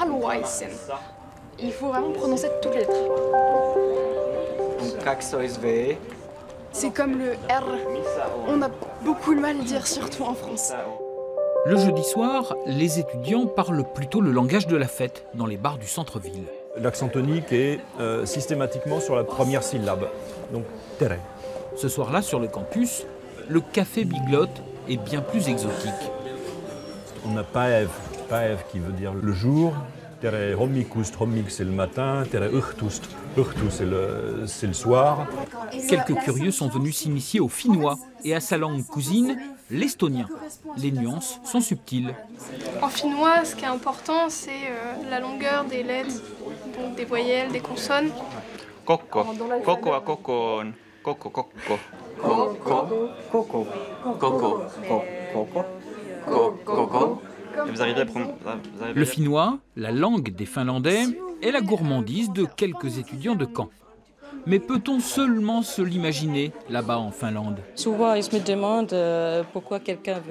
Halloisen. Il faut vraiment prononcer toutes les lettres. C'est comme le R. On a beaucoup de mal à le dire, surtout en France. Le jeudi soir, les étudiants parlent plutôt le langage de la fête dans les bars du centre-ville. L'accent tonique est systématiquement sur la première syllabe, donc tere. Ce soir-là, sur le campus, le café Biglotte est bien plus exotique. On a paev qui veut dire le jour, tere hommikust, hommik c'est le matin, tere uhtust, c'est le soir. Quelques curieux sont venus s'initier au finnois et à sa langue cousine, l'estonien. Les nuances sont subtiles. En finnois, ce qui est important, c'est la longueur des lettres, donc des voyelles, des consonnes. Kokko, koko a kokoon, koko kokko. Koko, koko, koko, koko, koko. Vous arrivez à prendre... Le finnois, la langue des Finlandais, est la gourmandise de quelques étudiants de Caen. Mais peut-on seulement se l'imaginer là-bas en Finlande? Souvent, ils me demandent pourquoi quelqu'un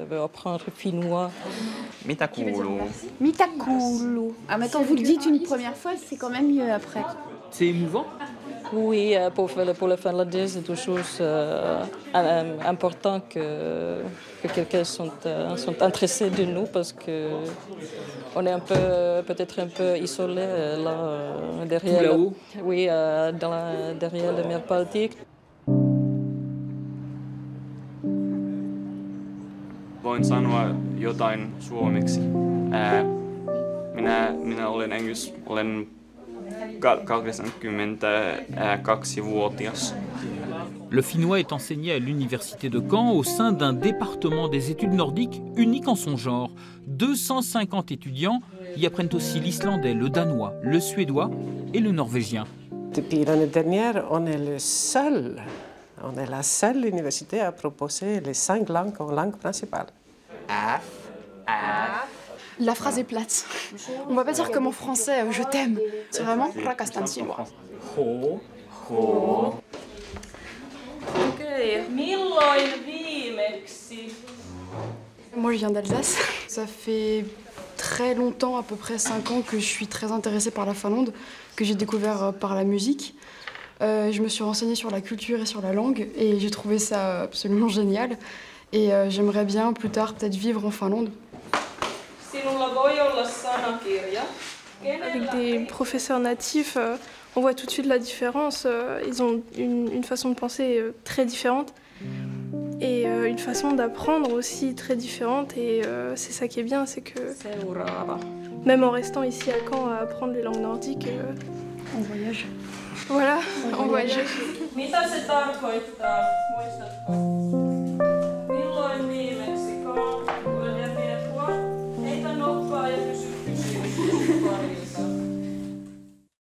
veut apprendre le finnois. Mitä kuuluu? Mitä kuuluu. Ah, mais quand vous le dites une première fois, c'est quand même mieux après. C'est émouvant? Oui, pour les Finlandais, c'est toujours important que quelqu'un soit intéressé de nous parce qu'on est peut-être un peu isolé là derrière. Tout là-haut? Oui, derrière la mer Baltique. Voin sanoa jotain suomeksi. Minä olen 82-vuotias. Le finnois est enseigné à l'université de Caen au sein d'un département des études nordiques unique en son genre. 250 étudiants y apprennent aussi l'islandais, le danois, le suédois et le norvégien. Depuis l'année dernière, on est la seule université à proposer les 5 langues en langue principale. La phrase est plate. On va pas dire comme en français, je t'aime. C'est vraiment rakastan sinua. Moi, je viens d'Alsace. Ça fait très longtemps, à peu près 5 ans, que je suis très intéressée par la Finlande, que j'ai découvert par la musique. Je me suis renseignée sur la culture et sur la langue, et j'ai trouvé ça absolument génial. Et j'aimerais bien, plus tard, peut-être vivre en Finlande. Avec des professeurs natifs, on voit tout de suite la différence. Ils ont une façon de penser très différente et une façon d'apprendre aussi très différente. Et c'est ça qui est bien, c'est que même en restant ici à Caen à apprendre les langues nordiques, On voyage. Voilà, on voyage. Mitä se tarkoittaa? Muistatko?